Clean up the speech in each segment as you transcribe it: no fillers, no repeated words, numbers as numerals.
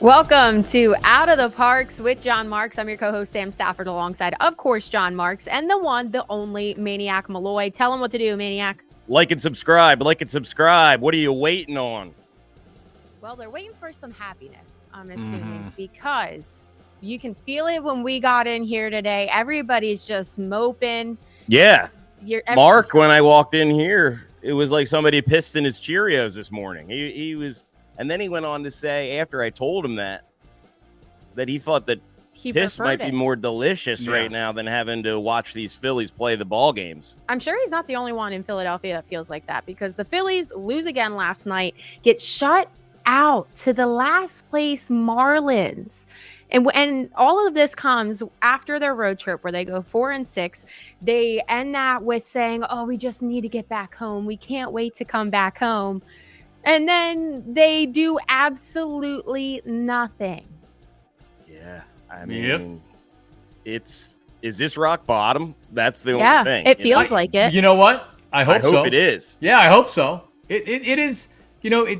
Welcome to Out of the Parx with John Marks. I'm your co-host, Sam Stafford, alongside, of course, John Marks, and the one, the only Maniac Malloy. Tell him what to do, Maniac. Like and subscribe. What are you waiting on? Well, they're waiting for some happiness, I'm assuming, because you can feel it when we got in here today. Everybody's just moping. Yeah. Mark, when I walked in here, it was like somebody pissed in his Cheerios this morning. He was... And then he went on to say, after I told him that he thought that piss might be more delicious right now than having to watch these Phillies play the ball games. I'm sure he's not the only one in Philadelphia that feels like that, because the Phillies lose again last night, get shut out to the last place Marlins. And all of this comes after their road trip where they go 4-6. They end that with saying, oh, we just need to get back home. We can't wait to come back home. And then they do absolutely nothing. Yeah, I mean, is this rock bottom? That's the only thing. It feels like it. You know what? I hope so. It is. Yeah, I hope so. It is. You know,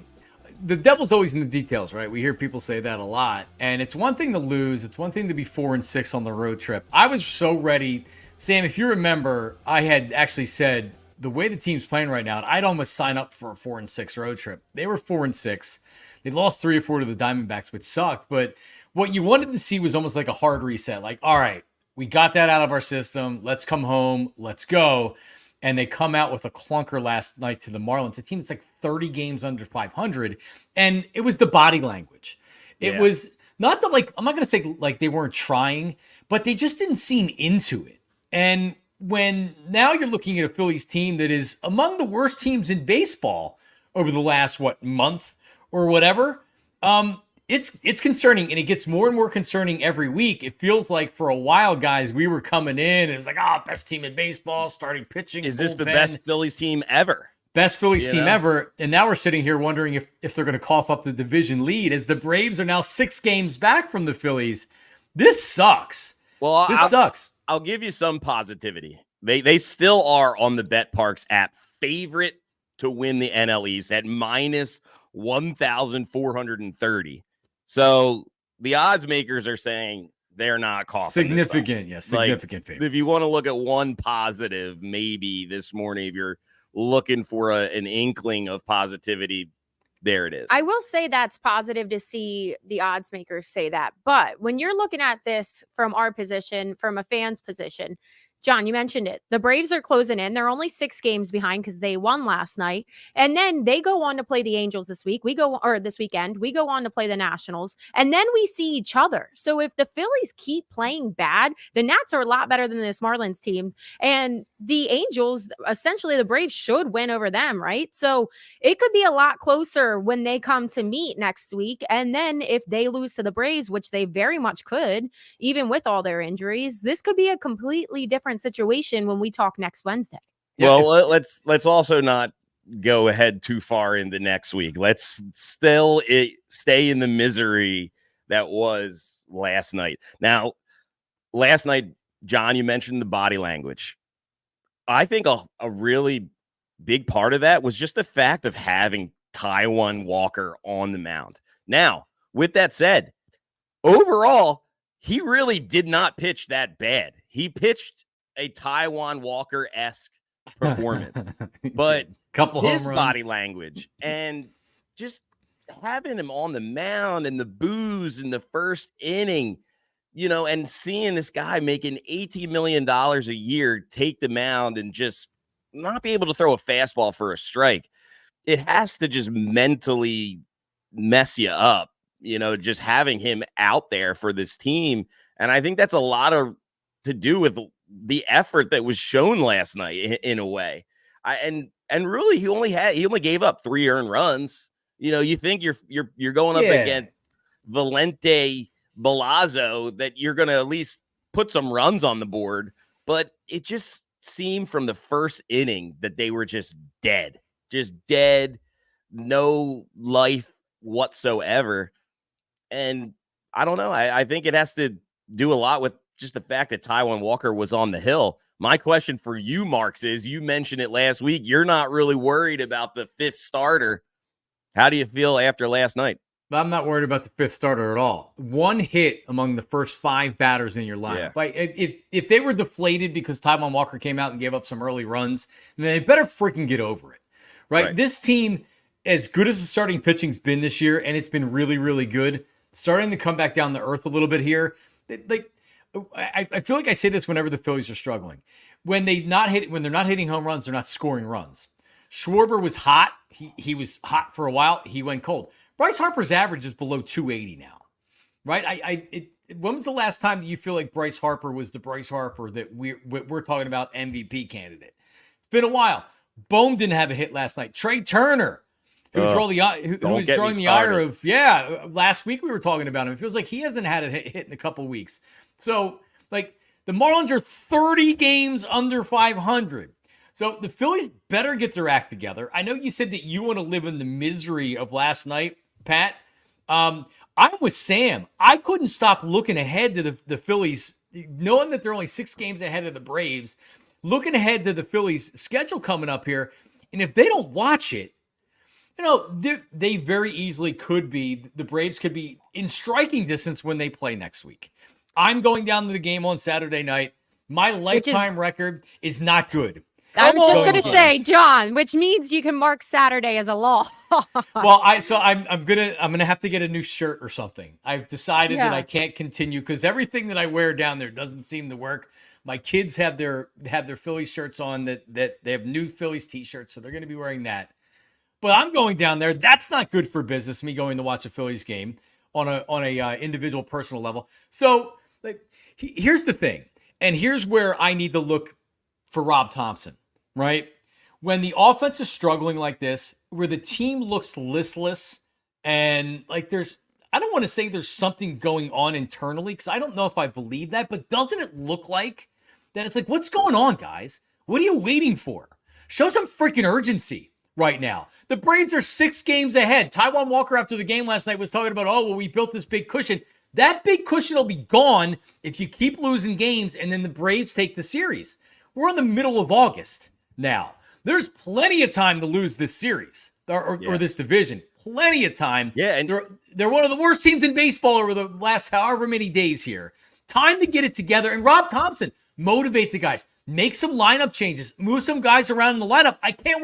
the devil's always in the details, right? We hear people say that a lot. And it's one thing to lose. It's one thing to be 4-6 on the road trip. I was so ready. Sam, if you remember, I had actually said, the way the team's playing right now, I'd almost sign up for a 4-6 road trip. They were 4-6. They lost 3 or 4 to the Diamondbacks, which sucked. But what you wanted to see was almost like a hard reset. Like, all right, we got that out of our system. Let's come home. Let's go. And they come out with a clunker last night to the Marlins, a team that's like 30 games under 500. And it was the body language. It was not that, like, I'm not going to say like they weren't trying, but they just didn't seem into it. And when now you're looking at a Phillies team that is among the worst teams in baseball over the last, month or whatever, it's concerning, and it gets more and more concerning every week. It feels like for a while, guys, we were coming in, and it was like, best team in baseball, starting pitching. Is this the best Phillies team ever? Best Phillies team ever. And now we're sitting here wondering if they're going to cough up the division lead as the Braves are now 6 games back from the Phillies. This sucks. Well, this sucks. I'll give you some positivity. They still are on the Parx app favorite to win the NL East at minus 1,430. So the odds makers are saying they're not coughing. Significant favorites. If you want to look at one positive, maybe this morning, if you're looking for an inkling of positivity, there it is. I will say that's positive to see the odds makers say that. But when you're looking at this from our position, from a fan's position, John, you mentioned it. The Braves are closing in. They're only 6 games behind because they won last night. And then they go on to play the Angels this weekend. We go on to play the Nationals. And then we see each other. So if the Phillies keep playing bad, the Nats are a lot better than this Marlins teams. And the Angels, essentially the Braves should win over them, right? So it could be a lot closer when they come to meet next week. And then if they lose to the Braves, which they very much could, even with all their injuries, this could be a completely different situation when we talk next Wednesday. Well, let's also not go ahead too far into next week. Let's still stay in the misery that was last night. Now, last night, John, you mentioned the body language. I think a really big part of that was just the fact of having Taijuan Walker on the mound. Now, with that said, overall, he really did not pitch that bad. He pitched a Taijuan Walker-esque performance, but his body language and just having him on the mound and the boos in the first inning, and seeing this guy making $18 million a year take the mound and just not be able to throw a fastball for a strike, it has to just mentally mess you up, just having him out there for this team. And I think that's a lot to do with the effort that was shown last night in a way. And really he only gave up 3 earned runs. You think you're going up against Valente Balazzo that you're going to at least put some runs on the board, but it just seemed from the first inning that they were just dead, no life whatsoever. And I don't know. I think it has to do a lot with just the fact that Taijuan Walker was on the hill. My question for you, Marks, is you mentioned it last week. You're not really worried about the 5th starter. How do you feel after last night? I'm not worried about the fifth starter at all. One hit among the first 5 batters in your lineup. Yeah. Like if they were deflated because Taijuan Walker came out and gave up some early runs, then they better freaking get over it. Right? This team, as good as the starting pitching's been this year, and it's been really, really good, starting to come back down to earth a little bit here. Like I feel like I say this whenever the Phillies are struggling. When they're not hitting home runs, they're not scoring runs. Schwarber was hot. He was hot for a while. He went cold. Bryce Harper's average is below 280 now, right? When was the last time that you feel like Bryce Harper was the Bryce Harper that we're talking about MVP candidate? It's been a while. Bohm didn't have a hit last night. Trey Turner, who was drawing the ire of, last week we were talking about him. It feels like he hasn't had a hit in a couple weeks. So, like, the Marlins are 30 games under 500. So the Phillies better get their act together. I know you said that you want to live in the misery of last night, Pat. I'm with Sam. I couldn't stop looking ahead to the Phillies, knowing that they're only 6 games ahead of the Braves, looking ahead to the Phillies' schedule coming up here. And if they don't watch it, they very easily the Braves could be in striking distance when they play next week. I'm going down to the game on Saturday night. My lifetime record is not good. I was just going to say, John, which means you can mark Saturday as a loss. Well, I'm gonna have to get a new shirt or something. I've decided that I can't continue because everything that I wear down there doesn't seem to work. My kids have their Phillies shirts on that they have new Phillies t-shirts, so they're going to be wearing that. But I'm going down there. That's not good for business. Me going to watch a Phillies game on a individual personal level. So here's the thing, and here's where I need to look for Rob Thompson. Right? When the offense is struggling like this, where the team looks listless and I don't want to say there's something going on internally because I don't know if I believe that, but doesn't it look like that it's like, what's going on, guys? What are you waiting for? Show some freaking urgency right now. The Braves are 6 games ahead. Taijuan Walker after the game last night was talking about, we built this big cushion. That big cushion will be gone if you keep losing games and then the Braves take the series. We're in the middle of August. Now, there's plenty of time to lose this series or this division. Plenty of time. Yeah, and they're one of the worst teams in baseball over the last however many days here. Time to get it together. And Rob Thompson, motivate the guys. Make some lineup changes. Move some guys around in the lineup. I can't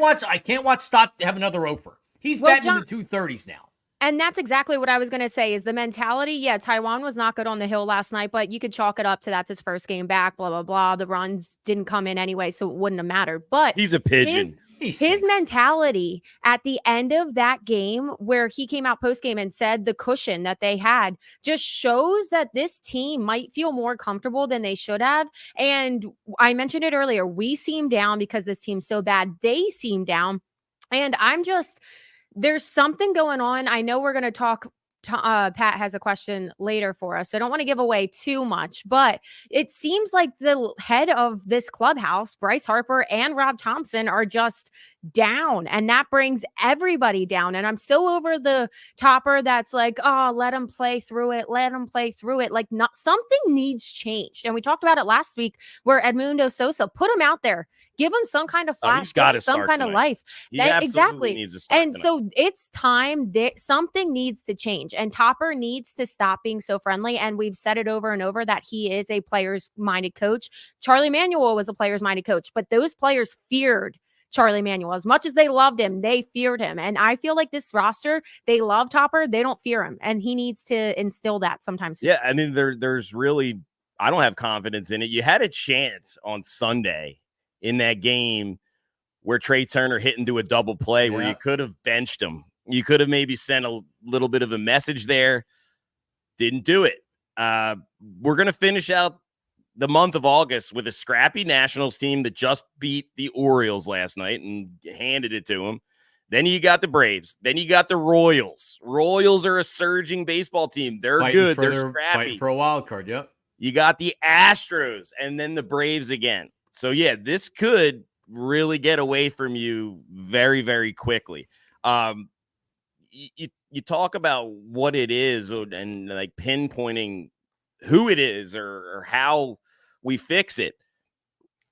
watch Stott have another offer. He's batting in the 230s now. And that's exactly what I was going to say is the mentality. Yeah, Taijuan was not good on the hill last night, but you could chalk it up to that's his first game back, blah, blah, blah. The runs didn't come in anyway, so it wouldn't have mattered. But he's a pigeon. His mentality at the end of that game where he came out post-game and said the cushion that they had just shows that this team might feel more comfortable than they should have. And I mentioned it earlier. We seem down because this team's so bad. They seem down. And there's something going on. I know we're going to talk. Pat has a question later for us. So I don't want to give away too much, but it seems like the head of this clubhouse, Bryce Harper and Rob Thompson, are just down. And that brings everybody down. And I'm so over the topper that's like, let them play through it. Let them play through it. Like something needs changed. And we talked about it last week where Edmundo Sosa put him out there. Give him some kind of flash, some kind of life. Exactly. Needs to start tonight. So it's time that something needs to change. And Topper needs to stop being so friendly. And we've said it over and over that he is a players-minded coach. Charlie Manuel was a players-minded coach, but those players feared Charlie Manuel. As much as they loved him, they feared him. And I feel like this roster, they love Topper. They don't fear him. And he needs to instill that sometimes. Yeah, I mean, there's really, I don't have confidence in it. You had a chance on Sunday in that game where Trey Turner hit into a double play where you could have benched him. You could have maybe sent a little bit of a message there. Didn't do it. We're going to finish out the month of August with a scrappy Nationals team that just beat the Orioles last night and handed it to them. Then you got the Braves. Then you got the Royals. Royals are a surging baseball team. They're good. They're scrappy. Fighting for a wild card, yep. You got the Astros and then the Braves again. So, yeah, this could really get away from you very, very quickly. You talk about what it is and like pinpointing who it is or how we fix it.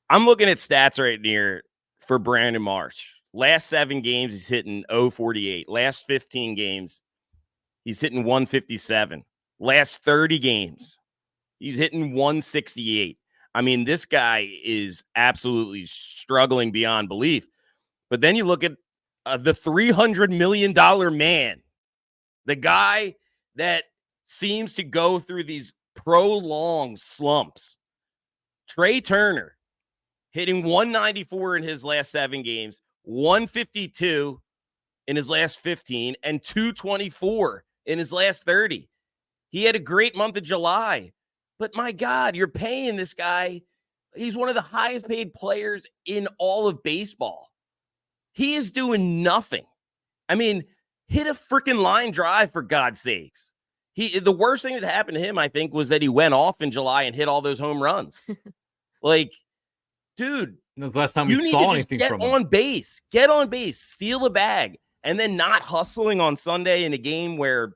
I'm looking at stats right here for Brandon Marsh. Last 7 games, he's hitting .048. Last 15 games, he's hitting 157. Last 30 games, he's hitting 168. I mean, this guy is absolutely struggling beyond belief. But then you look at the $300 million man, the guy that seems to go through these prolonged slumps. Trey Turner hitting 194 in his last 7 games, 152 in his last 15, and 224 in his last 30. He had a great month of July. But my God, you're paying this guy. He's one of the highest paid players in all of baseball. He is doing nothing. I mean, hit a freaking line drive, for God's sakes. The worst thing that happened to him, I think, was that he went off in July and hit all those home runs. Like, dude, That's the last time you we need saw to just anything get from him. on base. Get on base, steal a bag, and then not hustling on Sunday in a game where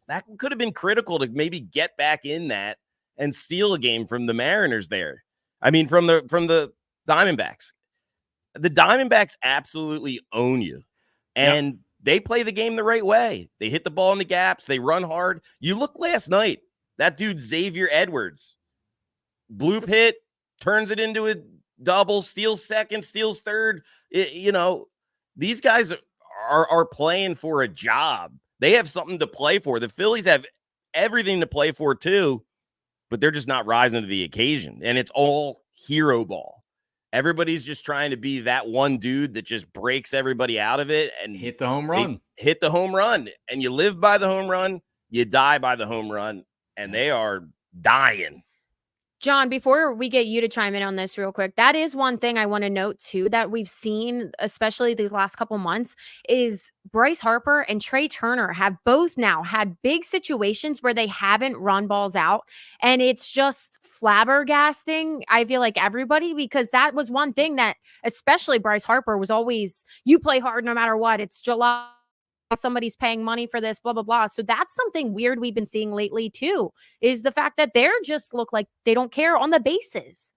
that could have been critical to maybe get back in that and steal a game from the Mariners there. I mean, from the Diamondbacks. The Diamondbacks absolutely own you. And they play the game the right way. They hit the ball in the gaps. They run hard. You look last night, that dude Xavier Edwards, bloop hit, turns it into a double, steals second, steals third. These guys are playing for a job. They have something to play for. The Phillies have everything to play for too, but they're just not rising to the occasion. And it's all hero ball. Everybody's just trying to be that one dude that just breaks everybody out of it and Hit the home run. Hit the home run. And you live by the home run, you die by the home run, and they are dying. John, before we get you to chime in on this real quick, that is one thing I want to note too that we've seen, especially these last couple months, is Bryce Harper and Trey Turner have both now had big situations where they haven't run balls out. And it's just flabbergasting, I feel like, everybody, because that was one thing that especially Bryce Harper was always, you play hard no matter what. It's July. Somebody's paying money for this, blah, blah, blah. So that's something weird we've been seeing lately too, is the fact that they're just look like they don't care on the bases.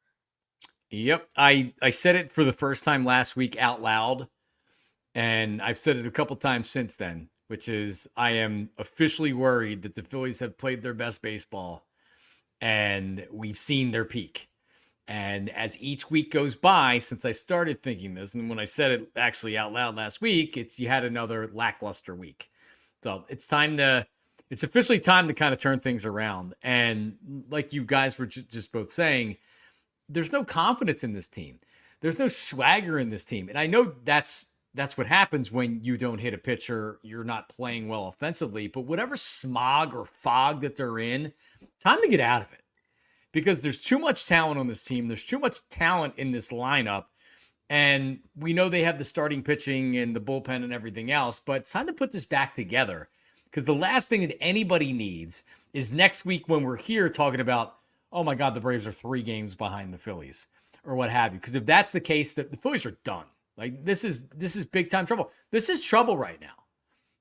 Yep. I said it for the first time last week out loud, and I've said it a couple times since then, which is I am officially worried that the Phillies have played their best baseball and we've seen their peak. And as each week goes by, since I started thinking this, and when I said it actually out loud last week, you had another lackluster week. So it's officially time to kind of turn things around. And like you guys were just both saying, there's no confidence in this team. There's no swagger in this team. And I know that's what happens when you don't hit a pitcher, you're not playing well offensively, but whatever smog or fog that they're in, time to get out of it. Because there's too much talent on this team. There's too much talent in this lineup. And we know they have the starting pitching and the bullpen and everything else, but it's time to put this back together. Because the last thing that anybody needs is next week when we're here talking about, oh my God, the Braves are 3 games behind the Phillies or what have you. Because if that's the case, the Phillies are done. Like this is big time trouble. This is trouble right now.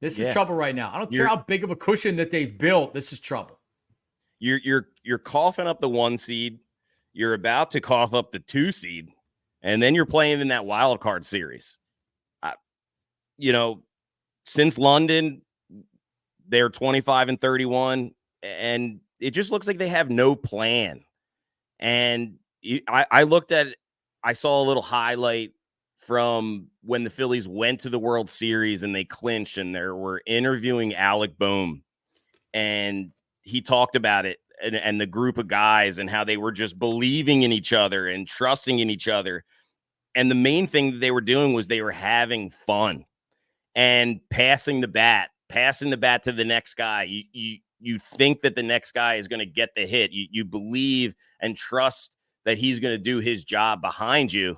This is trouble right now. I don't care how big of a cushion that they've built. This is trouble. You're coughing up the 1 seed. You're about to cough up the 2 seed, and then you're playing in that wild card series. Since London, they're 25-31, and it just looks like they have no plan. And I looked at it. I saw a little highlight from when the Phillies went to the World Series and they clinched, and they were interviewing Alec Boehm, and he talked about it and the group of guys and how they were just believing in each other and trusting in each other. And the main thing that they were doing was they were having fun and passing the bat to the next guy. You think that the next guy is going to get the hit. You believe and trust that he's going to do his job behind you.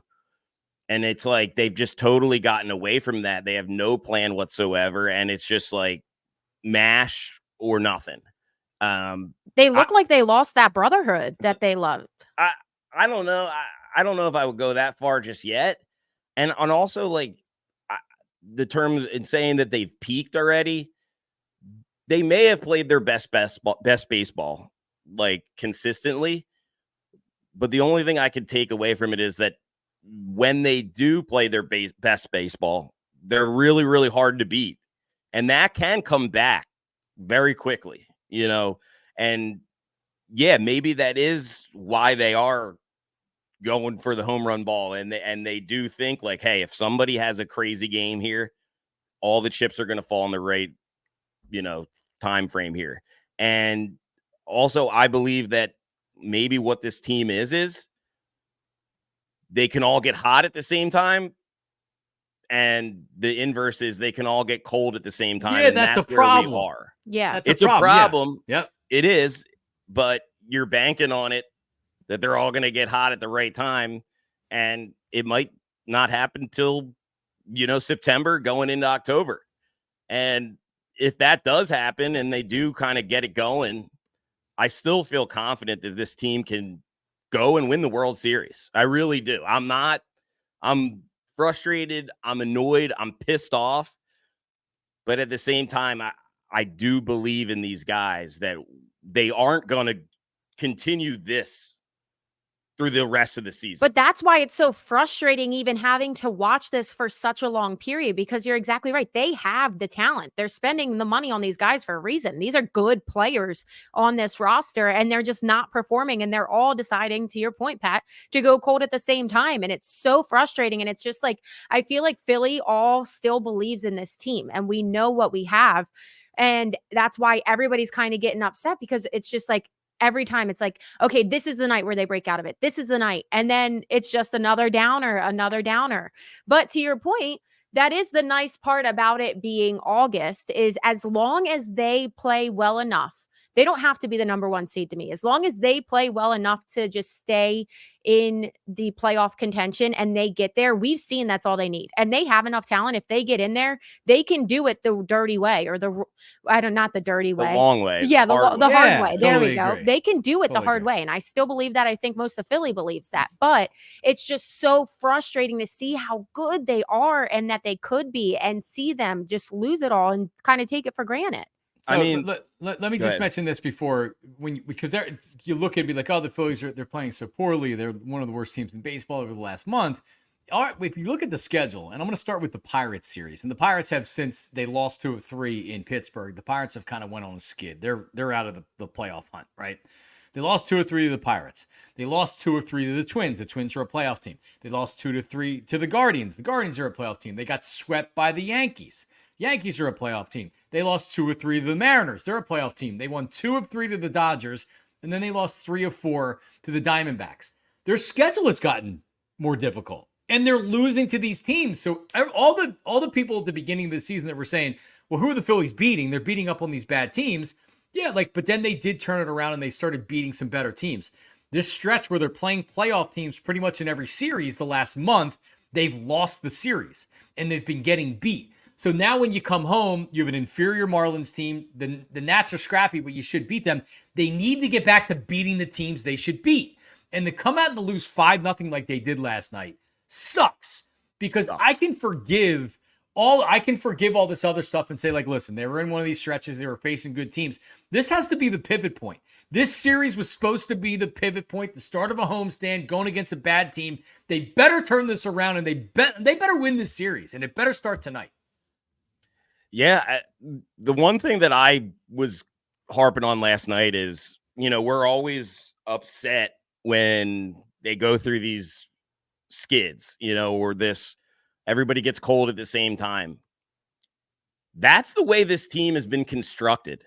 And it's like they've just totally gotten away from that. They have no plan whatsoever. And it's just like mash or nothing. They look like they lost that brotherhood that they loved. I don't know. I don't know if I would go that far just yet. And also, like, the term in saying that they've peaked already, they may have played their best baseball, like, consistently. But the only thing I could take away from it is that when they do play their best baseball, they're really, really hard to beat. And that can come back. very quickly, and yeah, maybe that is why they are going for the home run ball. And they do think like, hey, if somebody has a crazy game here, all the chips are going to fall in the right, time frame here. And also, I believe that maybe what this team is they can all get hot at the same time. And the inverse is they can all get cold at the same time. Yeah, and that's a where we problem. are. Yeah. That's It's a problem. Yeah. Yep. It is, but you're banking on it that they're all going to get hot at the right time. And it might not happen till, September going into October. And if that does happen and they do kind of get it going, I still feel confident that this team can go and win the World Series. I really do. I'm frustrated. I'm annoyed. I'm pissed off. But at the same time, I do believe in these guys that they aren't going to continue this through the rest of the season. But that's why it's so frustrating even having to watch this for such a long period, because you're exactly right. They have the talent. They're spending the money on these guys for a reason. These are good players on this roster, and they're just not performing. And they're all deciding, to your point, Pat, to go cold at the same time. And it's so frustrating. And it's just like, I feel like Philly all still believes in this team, and we know what we have. And that's why everybody's kind of getting upset, because it's just like, every time it's like, okay, this is the night where they break out of it. This is the night. And then it's just another downer. But to your point, that is the nice part about it being August, is as long as they play well enough, they don't have to be the number one seed to me. As long as they play well enough to just stay in the playoff contention and they get there, we've seen that's all they need. And they have enough talent. If they get in there, they can do it the dirty way, or not the dirty way. The long way. Yeah, the hard way. There Totally we go. agree. They can do it Totally the hard agree. way. And I still believe that. I think most of Philly believes that. But it's just so frustrating to see how good they are and that they could be, and see them just lose it all and kind of take it for granted. So I mean, let me go just ahead. mention this before, because you look at me like, oh, the Phillies they're playing so poorly. They're one of the worst teams in baseball over the last month. All right, if you look at the schedule, and I'm going to start with the Pirates series, and the Pirates have, since they lost 2 of 3 in Pittsburgh, the Pirates have kind of went on a skid. They're out of the playoff hunt, right? They lost 2 of 3 to the Pirates. They lost 2 of 3 to the Twins. The Twins are a playoff team. They lost 2 to 3 to the Guardians. The Guardians are a playoff team. They got swept by the Yankees. Yankees are a playoff team. They lost 2 of 3 to the Mariners. They're a playoff team. They won 2 of 3 to the Dodgers, and then they lost 3 of 4 to the Diamondbacks. Their schedule has gotten more difficult, and they're losing to these teams. So all the people at the beginning of the season that were saying, well, who are the Phillies beating? They're beating up on these bad teams. Yeah, but then they did turn it around and they started beating some better teams. This stretch where they're playing playoff teams pretty much in every series the last month, they've lost the series, and they've been getting beat. So now when you come home, you have an inferior Marlins team. The Nats are scrappy, but you should beat them. They need to get back to beating the teams they should beat. And to come out and to lose 5-0 like they did last night sucks. Because I can forgive all this other stuff and say, like, listen, they were in one of these stretches. They were facing good teams. This has to be the pivot point. This series was supposed to be the pivot point, the start of a homestand, going against a bad team. They better turn this around, and they better win this series, and it better start tonight. Yeah, the one thing that I was harping on last night is, we're always upset when they go through these skids, or everybody gets cold at the same time. That's the way this team has been constructed.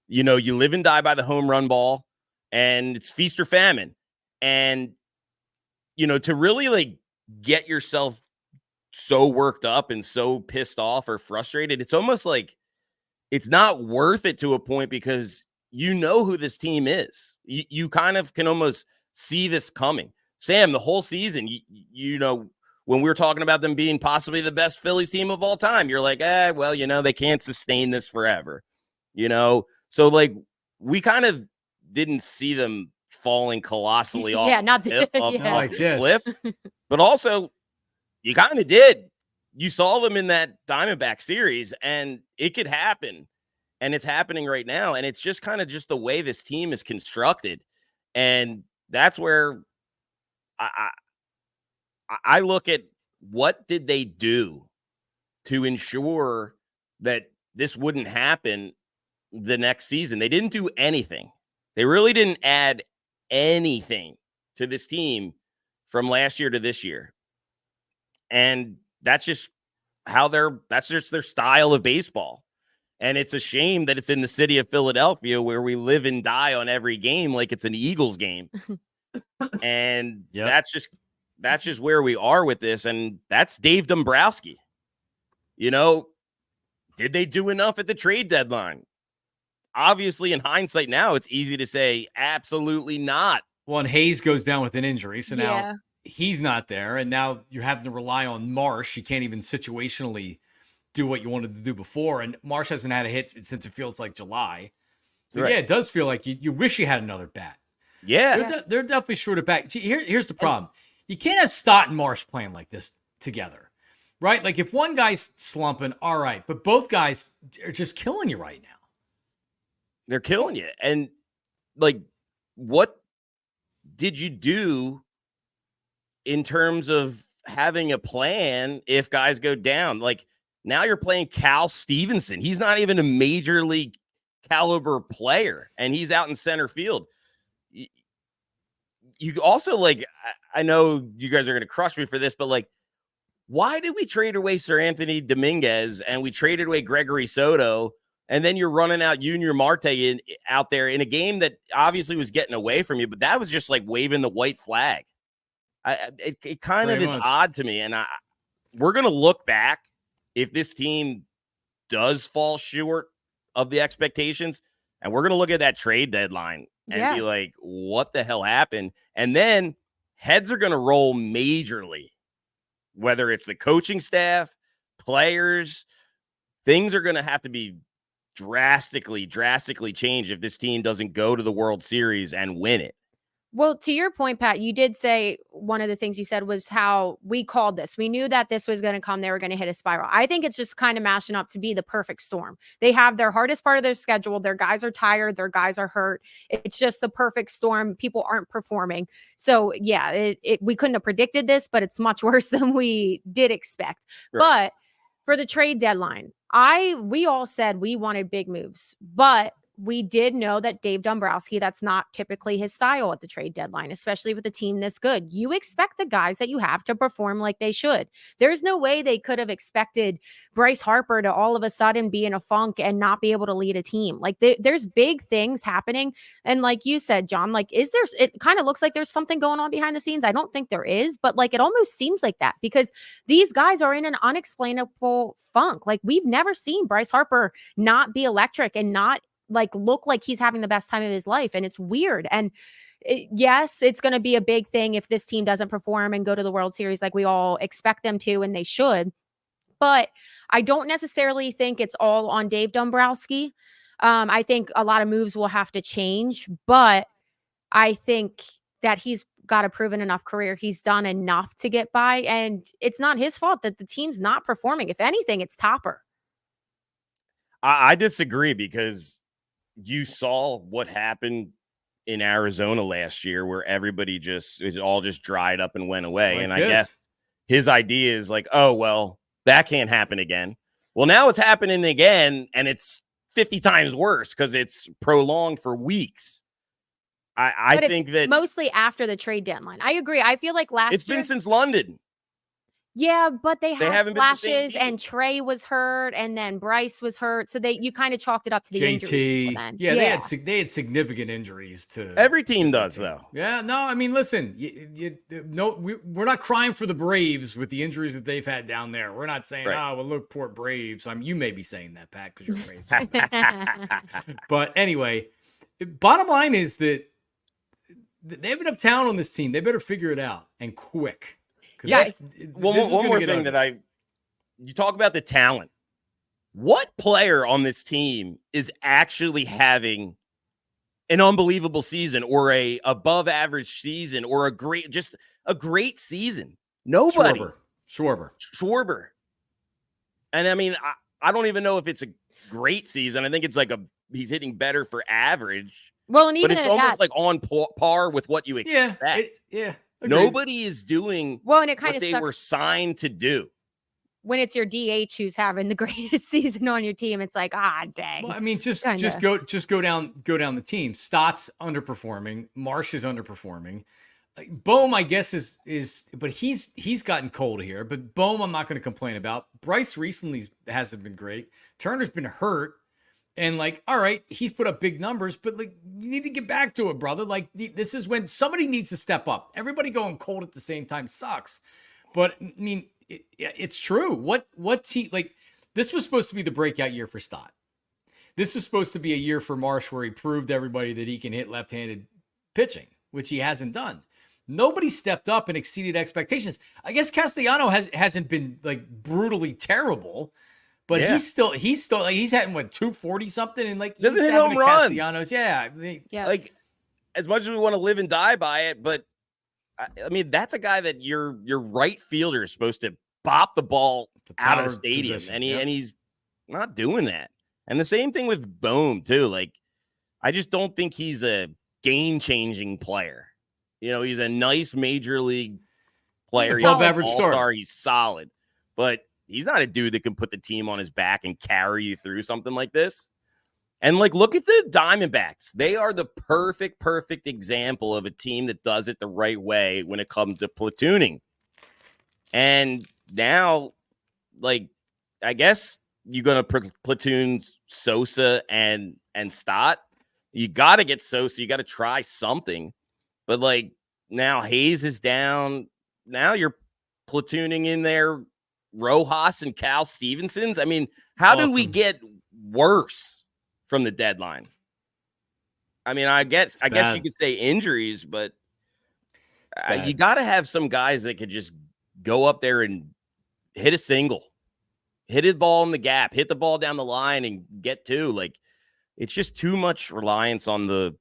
You live and die by the home run ball, and it's feast or famine. And, to really get yourself so worked up and so pissed off or frustrated, it's almost like it's not worth it to a point, because who this team is. You kind of can almost see this coming. Sam, the whole season, when we were talking about them being possibly the best Phillies team of all time, you're like, they can't sustain this forever. So we kind of didn't see them falling colossally off, not off like the this. cliff, but also you kind of did. You saw them in that Diamondback series, and it could happen, and it's happening right now. And it's just kind of just the way this team is constructed. And that's where I look at, what did they do to ensure that this wouldn't happen the next season. They didn't do anything. They really didn't add anything to this team from last year to this year. And that's just that's just their style of baseball. And it's a shame that it's in the city of Philadelphia where we live and die on every game like it's an Eagles game. And that's just where we are with this. And that's Dave Dombrowski. You know, did they do enough at the trade deadline? Obviously, in hindsight now, it's easy to say absolutely not. Well, and Hayes goes down with an injury. So now he's not there. And now you're having to rely on Marsh. You can't even situationally do what you wanted to do before. And Marsh hasn't had a hit since it feels like July. So, yeah, it does feel like you wish you had another bat. Yeah. They're definitely short of bat. See, here's the problem. You can't have Stott and Marsh playing like this together, right? Like if one guy's slumping, all right. But both guys are just killing you right now. They're killing you. And, like, what did you do in terms of having a plan if guys go down? Like, now you're playing Cal Stevenson. He's not even a major league caliber player, and he's out in center field. You also, like, I know you guys are going to crush me for this, but, like, why did we trade away Sir Anthony Dominguez and we traded away Gregory Soto? And then you're running out Junior Marte out there in a game that obviously was getting away from you, but that was just like waving the white flag. It kind of is odd to me. And we're going to look back if this team does fall short of the expectations, and we're going to look at that trade deadline and be like, what the hell happened? And then heads are going to roll majorly, whether it's the coaching staff, players. Things are going to have to be drastically changed if this team doesn't go to the World Series and win it. Well, to your point, Pat, you did say one of the things you said was how we called this. We knew that this was going to come. They were going to hit a spiral. I think it's just kind of mashing up to be the perfect storm. They have their hardest part of their schedule. Their guys are tired. Their guys are hurt. It's just the perfect storm. People aren't performing. So, yeah, we couldn't have predicted this, but it's much worse than we did expect. Right. But for the trade deadline, we all said we wanted big moves, but we did know that Dave Dombrowski, that's not typically his style at the trade deadline, especially with a team this good. You expect the guys that you have to perform like they should. There's no way they could have expected Bryce Harper to all of a sudden be in a funk and not be able to lead a team. Like there's big things happening. And like you said, John, like, it kind of looks like there's something going on behind the scenes. I don't think there is, but like, it almost seems like that because these guys are in an unexplainable funk. Like we've never seen Bryce Harper not be electric and not like look like he's having the best time of his life. And it's weird. And yes, it's going to be a big thing if this team doesn't perform and go to the World Series like we all expect them to, and they should. But I don't necessarily think it's all on Dave Dombrowski. I think a lot of moves will have to change, but I think that he's got a proven enough career. He's done enough to get by, and it's not his fault that the team's not performing. If anything, it's Topper. I disagree because you saw what happened in Arizona last year where everybody it all just dried up and went away. And I guess his idea is like, oh, well, that can't happen again. Well, now it's happening again, and it's 50 times worse because it's prolonged for weeks. I think that mostly after the trade deadline. I agree. I feel like last year. It's been since London. Yeah, but they had flashes, the and Trey was hurt, and then Bryce was hurt, so you kind of chalked it up to the injuries. Then. Yeah, they had significant injuries to every team does though. Yeah, no, I mean, listen, we're not crying for the Braves with the injuries that they've had down there. We're not saying, well, look, poor Braves. You may be saying that, Pat, because you're Braves. But anyway, bottom line is that they have enough talent on this team. They better figure it out and quick. Yes. One more thing that you talk about the talent. What player on this team is actually having an unbelievable season or a above average season or a great season? Nobody. Schwarber. And I mean, I don't even know if it's a great season. I think it's like he's hitting better for average. Well, and even but it's almost like on par with what you expect. Yeah. Agreed. Nobody is doing and it kind what of they were signed to do. when it's your DH who's having the greatest season on your team, it's like, dang. Well, I mean, just go down the team. Stott's underperforming. Marsh is underperforming. Bohm, I guess, but he's gotten cold here. But Bohm, I'm not going to complain about. Bryce recently hasn't been great. Turner's been hurt. And all right, he's put up big numbers, but you need to get back to it, brother. This is when somebody needs to step up. Everybody going cold at the same time sucks. But I mean, it's true. What this was supposed to be the breakout year for Stott. This was supposed to be a year for Marsh where he proved everybody that he can hit left-handed pitching, which he hasn't done. Nobody stepped up and exceeded expectations. I guess Castellano hasn't been brutally terrible. But he's still he's had 240 something and doesn't hit home runs. Castellanos. Yeah. As much as we want to live and die by it, but I mean that's a guy that your right fielder is supposed to bop the ball out of the stadium, and he's not doing that. And the same thing with Bohm too. I just don't think he's a game-changing player. He's a nice major league player. Above average all-star. He's solid, but he's not a dude that can put the team on his back and carry you through something like this. And look at the Diamondbacks. They are the perfect example of a team that does it the right way when it comes to platooning. And now, I guess you're going to platoon Sosa and Stott. You got to get Sosa. You got to try something. But now Hayes is down. Now you're platooning in there Rojas and Cal Stevensons. I mean, how do we get worse from the deadline? I mean, I guess you could say injuries, but you got to have some guys that could just go up there and hit a single, hit a ball in the gap, hit the ball down the line and get two. It's just too much reliance on the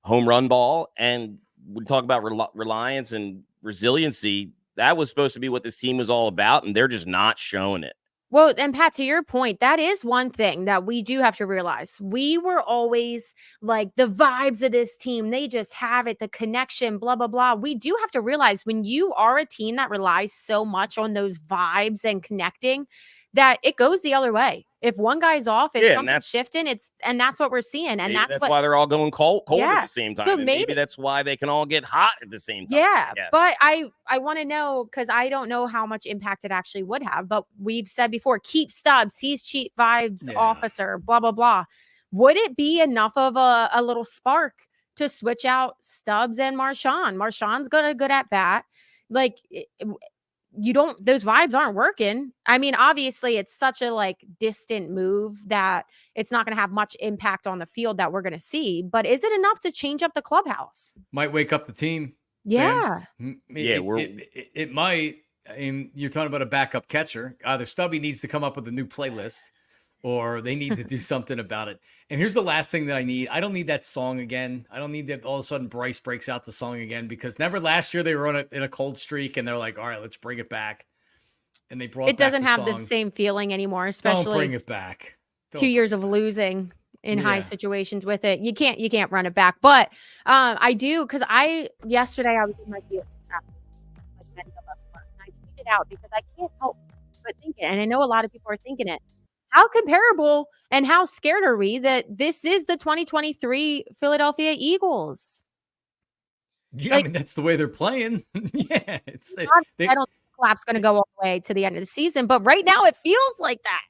home run ball. And we talk about reliance and resiliency. That was supposed to be what this team was all about, and they're just not showing it. Well, and Pat, to your point, that is one thing that we do have to realize. We were always the vibes of this team. They just have it, the connection, blah, blah, blah. We do have to realize when you are a team that relies so much on those vibes and connecting, that it goes the other way. If one guy's off, if something's shifting, that's what we're seeing. And that's why they're all going cold at the same time. So maybe that's why they can all get hot at the same time. Yeah. But I want to know, because I don't know how much impact it actually would have. But we've said before, keep Stubbs. He's cheap vibes officer, blah, blah, blah. Would it be enough of a little spark to switch out Stubbs and Marchand? Marchand's got a good at bat. Those vibes aren't working. I mean, obviously it's such a distant move that it's not going to have much impact on the field that we're going to see, but is it enough to change up the clubhouse? Might wake up the team. Yeah. It might. I mean, you're talking about a backup catcher. Either Stubby needs to come up with a new playlist or they need to do something about it. And here's the last thing that I need. I don't need that song again. I don't need that all of a sudden Bryce breaks out the song again, because remember last year they were in a cold streak and they're like, all right, let's bring it back. And they brought it doesn't have the same feeling anymore, especially don't bring it back. 2 years of losing in high situations with it. You can't run it back. But I do, because yesterday I was in my field like many of us were, and I tweeted out because I can't help but think it. And I know a lot of people are thinking it. How comparable and how scared are we that this is the 2023 Philadelphia Eagles? Yeah, I mean, that's the way they're playing. Yeah. I don't think the collapse going to go all the way to the end of the season, but right now it feels like that.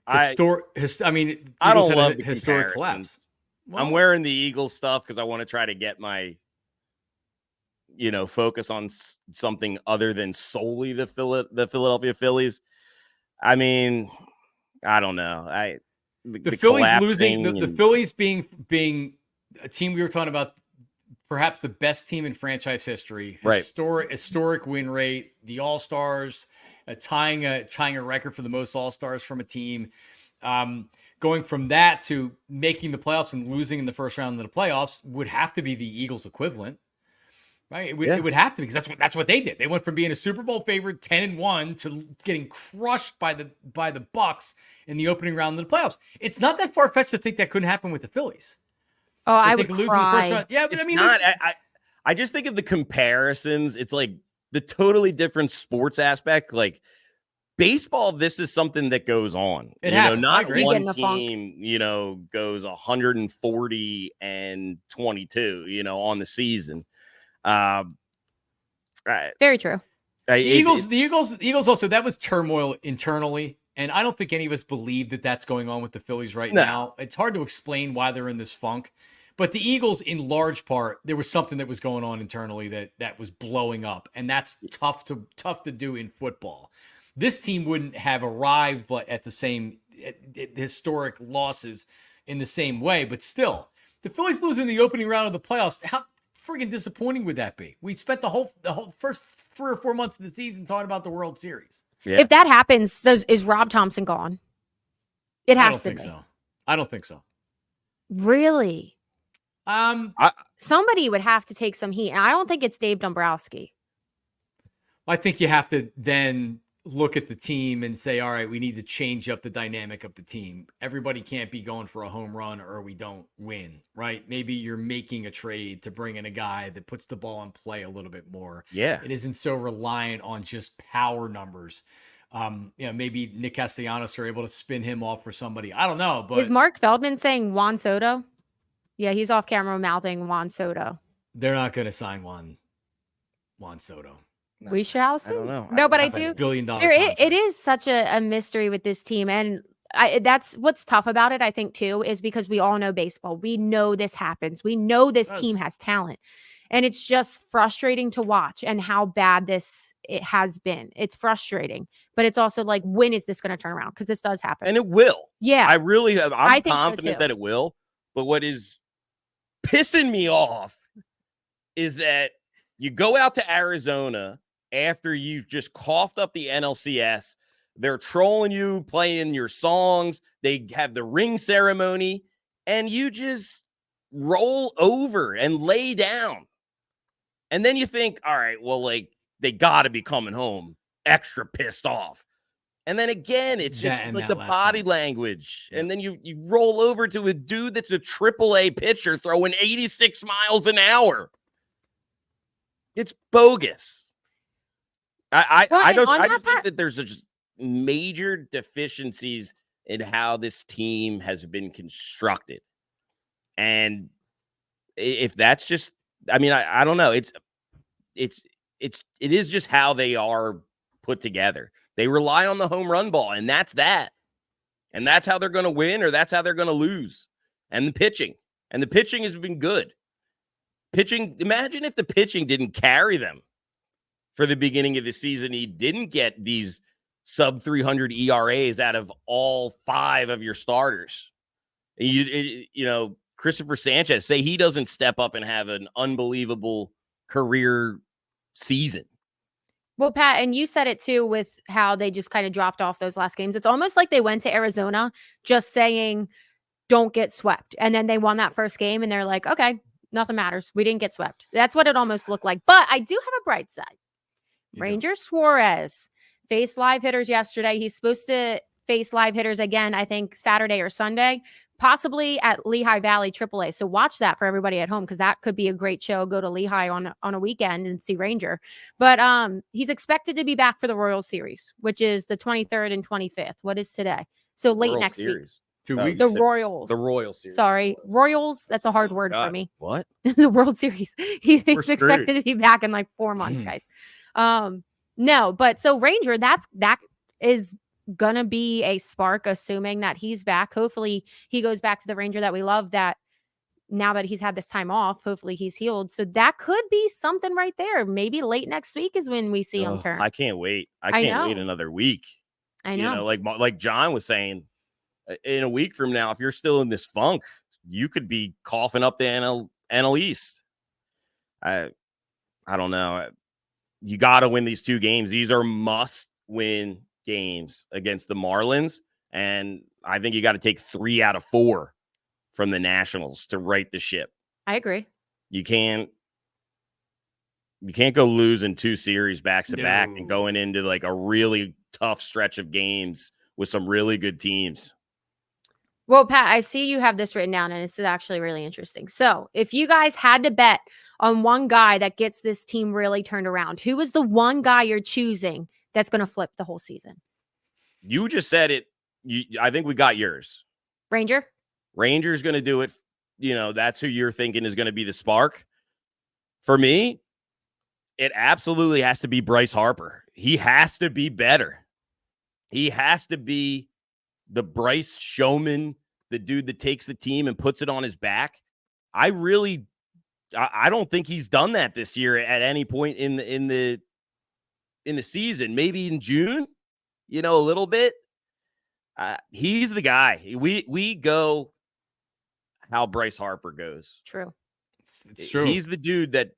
I don't love the historic collapse. Well, I'm wearing the Eagles stuff because I want to try to get my focus on something other than solely the Philadelphia Phillies. I mean, I don't know. The Phillies losing, the Phillies being a team we were talking about, perhaps the best team in franchise history, right? Historic win rate, the All-Stars, tying a record for the most All-Stars from a team. Going from that to making the playoffs and losing in the first round of the playoffs would have to be the Eagles equivalent. Right, it would have to be, because that's what they did. They went from being a Super Bowl favorite 10-1 to getting crushed by the Bucks in the opening round of the playoffs. It's not that far fetched to think that couldn't happen with the Phillies. Oh, I would cry. The first round. Yeah, but it's I mean, not. I just think of the comparisons. It's like the totally different sports aspect. baseball, this is something that goes on. It happens. I Not agree. You get in one a funk. team, goes 140 and 22, on the season. Right. Very true. The Eagles also, that was turmoil internally. And I don't think any of us believe that that's going on with the Phillies right now. It's hard to explain why they're in this funk. But the Eagles, in large part, there was something that was going on internally that was blowing up. And that's tough to do in football. This team wouldn't have arrived at the same at historic losses in the same way. But still, the Phillies losing the opening round of the playoffs, how friggin' disappointing would that be? We spent the whole first 3 or 4 months of the season talking about the World Series. Yeah. If that happens, is Rob Thompson gone? It has to be. I don't think so. Really? Somebody would have to take some heat, and I don't think it's Dave Dombrowski. I think you have to then look at the team and say, all right, we need to change up the dynamic of the team. Everybody can't be going for a home run or we don't win, right? Maybe you're making a trade to bring in a guy that puts the ball in play a little bit more. Yeah. It isn't so reliant on just power numbers. Maybe Nick Castellanos are able to spin him off for somebody. I don't know. But is Mark Feldman saying Juan Soto? Yeah, he's off camera mouthing Juan Soto. They're not going to sign Juan Soto. We shall see. I don't know. No, but I That's like do. $1 billion It is such a mystery with this team. And that's what's tough about it, I think, too, is because we all know baseball. We know this happens. We know this team has talent. And it's just frustrating to watch and how bad it has been. It's frustrating. But it's also like, when is this going to turn around? Because this does happen. And it will. Yeah. I'm think so, confident too. that it will. But what is pissing me off is that you go out to Arizona after you've just coughed up the NLCS. They're trolling you, playing your songs. They have the ring ceremony, and you just roll over and lay down. And then you think, all right, well, they got to be coming home extra pissed off. And then again, it's just like the body language. Yeah. And then you roll over to a dude that's a AAA pitcher throwing 86 miles an hour. It's bogus. I just think that there's just major deficiencies in how this team has been constructed. And if that's just, I don't know. It is just how they are put together. They rely on the home run ball, and that's that. And that's how they're going to win, or that's how they're going to lose. And the pitching has been good. Imagine if the pitching didn't carry them for the beginning of the season. He didn't get these sub 300 ERAs out of all 5 of your starters. Christopher Sanchez, say he doesn't step up and have an unbelievable career season. Well, Pat, and you said it too with how they just kind of dropped off those last games. It's almost like they went to Arizona just saying, don't get swept. And then they won that first game and they're like, okay, nothing matters. We didn't get swept. That's what it almost looked like. But I do have a bright side. Ranger Suarez faced live hitters yesterday. He's supposed to face live hitters again, I think, Saturday or Sunday, possibly at Lehigh Valley AAA. So watch that for everybody at home, because that could be a great show. Go to Lehigh on a weekend and see Ranger. But he's expected to be back for the Royals series, which is the 23rd and 25th. What is today? So late next week. 2 weeks. The Royals. The Royal Series. Sorry. Royals. That's a hard word for me. What? The World Series. He's expected to be back in like 4 months, guys. No, but so Ranger, that is gonna be a spark, assuming that he's back. Hopefully he goes back to the Ranger that we love, that now that he's had this time off, hopefully he's healed. So that could be something right there. Maybe late next week is when we see him turn. I can't wait. I can't wait another week. I know. Like John was saying, in a week from now, if you're still in this funk, you could be coughing up the NL East. I don't know. You got to win these 2 games. These are must-win games against the Marlins, and I think you got to take 3 out of 4 from the Nationals to right the ship. I agree. You can't go losing 2 series back to back and going into like a really tough stretch of games with some really good teams. Well, Pat, I see you have this written down, and this is actually really interesting. So if you guys had to bet on one guy that gets this team really turned around, who is the one guy you're choosing that's going to flip the whole season? You just said it. I think we got yours. Ranger? Ranger's going to do it. That's who you're thinking is going to be the spark. For me, it absolutely has to be Bryce Harper. He has to be better. He has to be the Bryce showman, the dude that takes the team and puts it on his back. I don't think he's done that this year at any point in the season. Maybe in June, a little bit. He's the guy. We go how Bryce Harper goes. True. It's true. He's the dude that,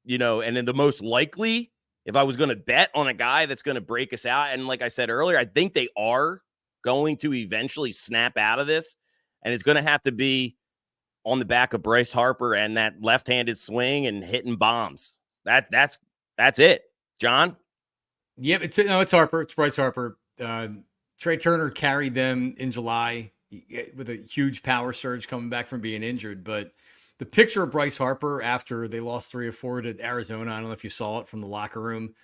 and then the most likely, if I was going to bet on a guy that's going to break us out, and like I said earlier, I think they are going to eventually snap out of this, and it's going to have to be on the back of Bryce Harper and that left-handed swing and hitting bombs. That's it. John? Yep, it's Harper. It's Bryce Harper. Trey Turner carried them in July with a huge power surge coming back from being injured. But the picture of Bryce Harper after they lost 3 or 4 to Arizona, I don't know if you saw it from the locker room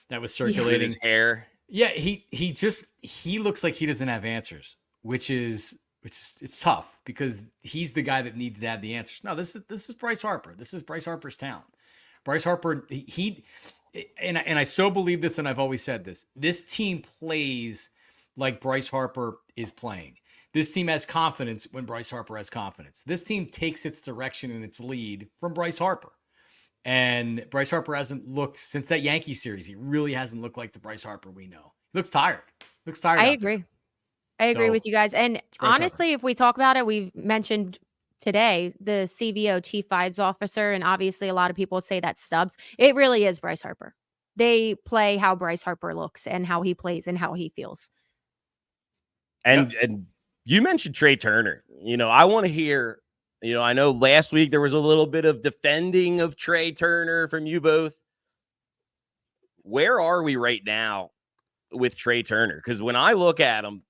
that was circulating. His hair. Yeah, he looks like he doesn't have answers, which is it's tough because he's the guy that needs to have the answers. No, this is Bryce Harper. This is Bryce Harper's talent. Bryce Harper, and I so believe this, and I've always said this. This team plays like Bryce Harper is playing. This team has confidence when Bryce Harper has confidence. This team takes its direction and its lead from Bryce Harper. And Bryce Harper hasn't looked, since that Yankee series, he really hasn't looked like the Bryce Harper we know. He looks tired. I agree. I agree with you guys. And honestly, if we talk about it, we've mentioned today the CVO, Chief Vibes Officer, and obviously a lot of people say that's Stubbs. It really is Bryce Harper. They play how Bryce Harper looks and how he plays and how he feels. And you mentioned Trey Turner. I want to hear, I know last week there was a little bit of defending of Trey Turner from you both. Where are we right now with Trey Turner? Because when I look at him,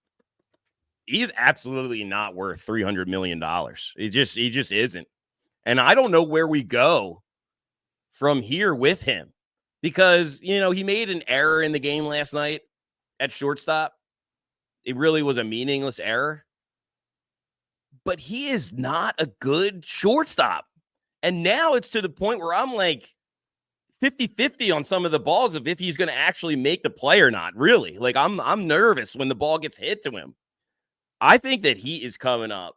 he's absolutely not worth $300 million. He just isn't. And I don't know where we go from here with him because, he made an error in the game last night at shortstop. It really was a meaningless error. But he is not a good shortstop. And now it's to the point where I'm like 50-50 on some of the balls of if he's going to actually make the play or not, really. Like, I'm nervous when the ball gets hit to him. I think that he is coming up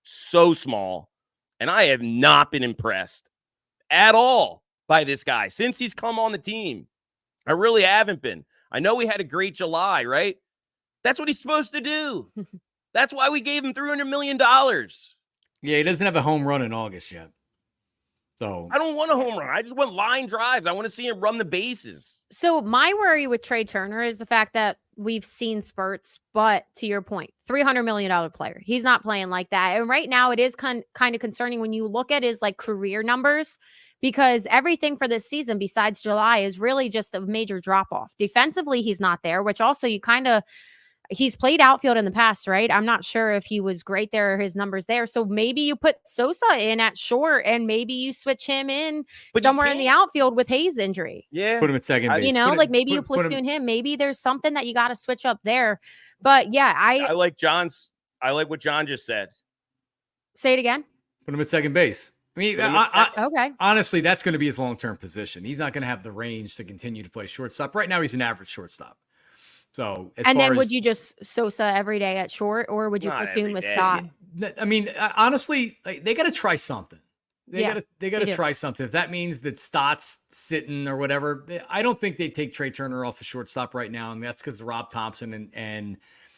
so small, and I have not been impressed at all by this guy since he's come on the team. I really haven't been. I know he had a great July, right? That's what he's supposed to do. That's why we gave him $300 million. Yeah, he doesn't have a home run in August yet. So I don't want a home run. I just want line drives. I want to see him run the bases. So my worry with Trey Turner is the fact that we've seen spurts, but to your point, $300 million player. He's not playing like that. And right now it is kind of concerning when you look at his career numbers, because everything for this season besides July is really just a major drop off. Defensively, he's not there, which also he's played outfield in the past, right? I'm not sure if he was great there or his numbers there. So maybe you put Sosa in at short and maybe you switch him in somewhere in the outfield with Hayes' injury. Yeah. Put him at second base. Maybe you platoon him. Maybe there's something that you got to switch up there. But yeah, I like what John just said. Say it again. Put him at second base. I mean, okay. Honestly, that's going to be his long-term position. He's not going to have the range to continue to play shortstop. Right now, he's an average shortstop. So, would you just Sosa every day at short, or would you platoon with Sot? I mean, honestly, they got to try something. They got to try something. If that means that Stott's sitting or whatever, I don't think they take Trey Turner off the shortstop right now, and that's because of Rob Thompson and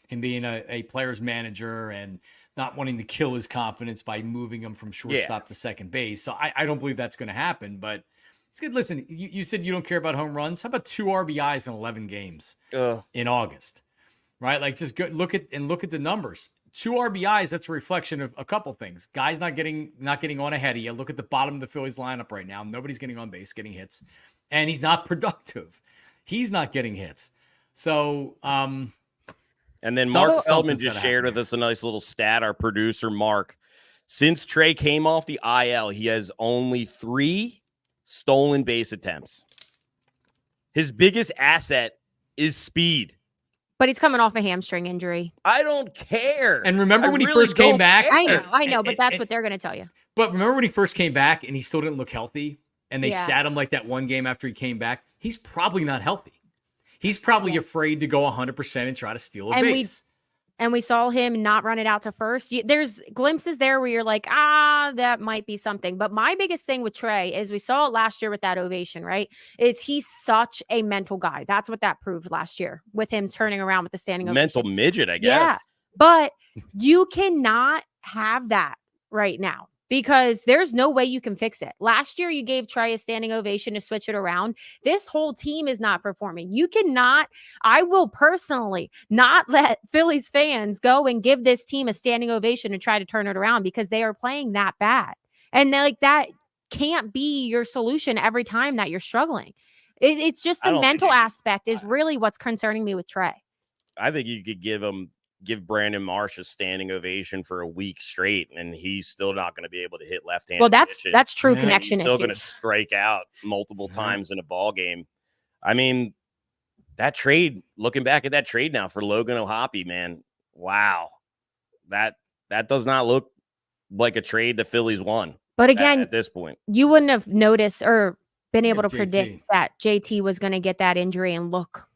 him being a player's manager and not wanting to kill his confidence by moving him from shortstop to second base. So I don't believe that's going to happen, but. It's good. Listen, you said you don't care about home runs. How about 2 RBIs in 11 games in August, right? Just look at the numbers. 2 RBIs. That's a reflection of a couple things. Guys not getting on ahead of you. Look at the bottom of the Phillies lineup right now. Nobody's getting on base, getting hits, and he's not productive. He's not getting hits. So, and then Mark Feldman just shared with us a nice little stat. Our producer Mark, since Trey came off the IL, he has only 3 stolen base attempts. His biggest asset is speed. But he's coming off a hamstring injury. I don't care. And remember I when he really first came don't back? care. I know, but that's what they're going to tell you. But remember when he first came back and he still didn't look healthy, and they Yeah. sat him like that one game after he came back? He's probably not healthy. He's probably afraid to go 100% and try to steal a base. And we saw him not run it out to first. There's glimpses there where you're like, that might be something. But my biggest thing with Trey is we saw it last year with that ovation, right? Is he's such a mental guy. That's what that proved last year with him turning around with the standing ovation. Mental midget, I guess. Yeah, but you cannot have that right now because there's no way you can fix it. Last year, you gave Trey a standing ovation to switch it around. This whole team is not performing. You cannot, I will personally not let Phillies fans go and give this team a standing ovation and try to turn it around because they are playing that bad. And that can't be your solution every time that you're struggling. It's just the mental aspect is really what's concerning me with Trey. I think you could give Brandon Marsh a standing ovation for a week straight, and he's still not going to be able to hit left-handed. Well, that's pitches. true connection He's still issues. going to strike out multiple times in a ball game. I mean, that trade, looking back at that trade now for Logan O'Hoppe, man, wow. That does not look like a trade the Phillies won. But again, at this point, you wouldn't have noticed or been able to JT. predict that JT was going to get that injury and look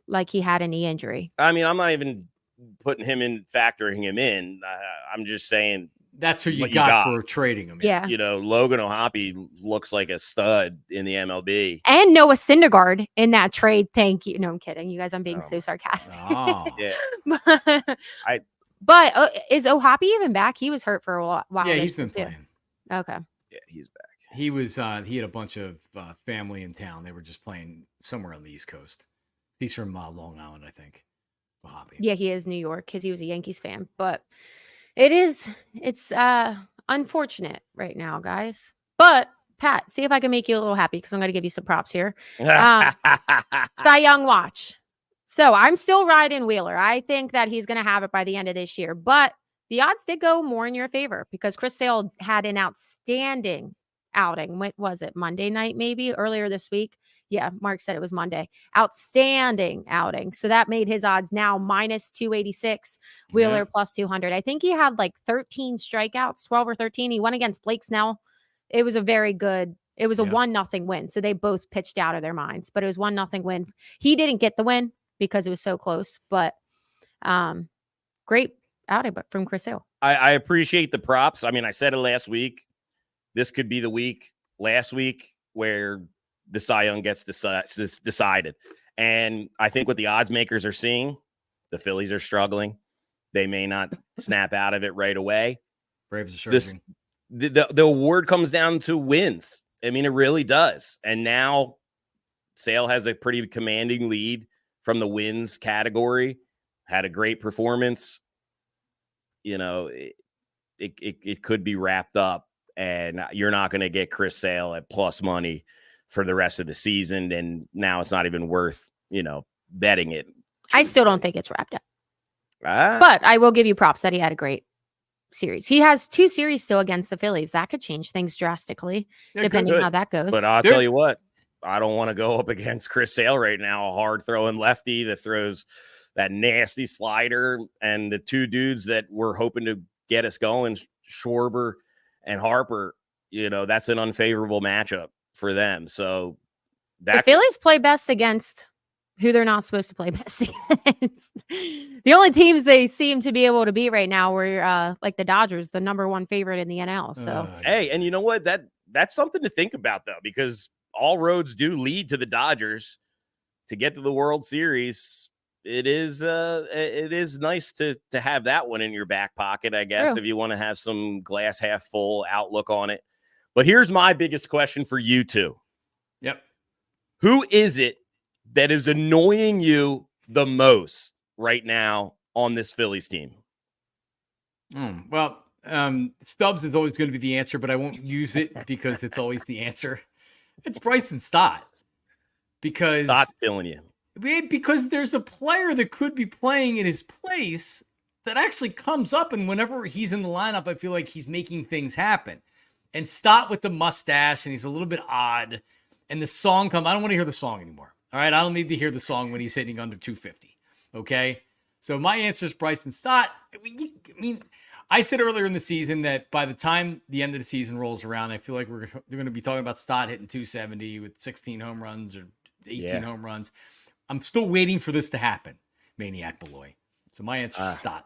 like he had a knee injury. I mean, I'm not even factoring him in. I'm just saying that's who you what got for trading him. Yeah. You know, Logan O'Hoppe looks like a stud in the MLB. And Noah Syndergaard in that trade. Thank you. No, I'm kidding. You guys, I'm being so sarcastic. Oh. Yeah. But is O'Hoppe even back? He was hurt for a while. Yeah, he's been playing. Okay. Yeah, he's back. He was. He had a bunch of family in town. They were just playing somewhere on the East Coast. He's from Long Island, I think. O'Hoppe. Yeah, he is New York because he was a Yankees fan. But it's unfortunate right now, guys. But Pat, see if I can make you a little happy because I'm going to give you some props here. Cy Young watch. So I'm still riding Wheeler. I think that he's going to have it by the end of this year. But the odds did go more in your favor because Chris Sale had an outstanding outing. What was it? Monday night, maybe earlier this week. Yeah, Mark said it was Monday. Outstanding outing. So that made his odds now minus 286, Wheeler plus 200. I think he had like 13 strikeouts, 12 or 13. He went against Blake Snell. It was a very good, it was a 1-0 win. So they both pitched out of their minds, but it was 1-0 win. He didn't get the win because it was so close, but great outing from Chris Sale. I appreciate the props. I mean, I said it last week. This could be the week last week where the Cy Young gets decided. And I think what the odds makers are seeing, the Phillies are struggling. They may not snap out of it right away. Braves are struggling. The award comes down to wins. I mean, it really does. And now Sale has a pretty commanding lead from the wins category. Had a great performance. You know, it could be wrapped up. And you're not going to get Chris Sale at plus money for the rest of the season. And now it's not even worth, betting it. I still don't think it's wrapped up. But I will give you props that he had a great series. He has 2 series still against the Phillies. That could change things drastically, depending on how that goes. But I'll tell you what, I don't want to go up against Chris Sale right now, a hard-throwing lefty that throws that nasty slider. And the 2 dudes that we're hoping to get us going, Schwarber and Harper, that's an unfavorable matchup for them. So the Phillies play best against who they're not supposed to play best against. The only teams they seem to be able to beat right now were like the Dodgers, the number 1 favorite in the NL. So hey, and you know what? That's something to think about though, because all roads do lead to the Dodgers to get to the World Series. It is nice to have that one in your back pocket, I guess, if you want to have some glass half full outlook on it. But here's my biggest question for you two. Yep. Who is it that is annoying you the most right now on this Phillies team? Well, Stubbs is always going to be the answer, but I won't use it because it's always the answer. It's Bryson Stott. Because Stott's killing you. Because there's a player that could be playing in his place that actually comes up, and whenever he's in the lineup, I feel like he's making things happen. And Stott with the mustache, and he's a little bit odd, and the song comes. I don't want to hear the song anymore. All right, I don't need to hear the song when he's hitting under 250. Okay. So my answer is Bryson Stott. I said earlier in the season that by the time the end of the season rolls around, I feel like they're going to be talking about Stott hitting 270 with 16 home runs or 18 home runs. I'm still waiting for this to happen, Maniac Beloy. So my answer is Stott.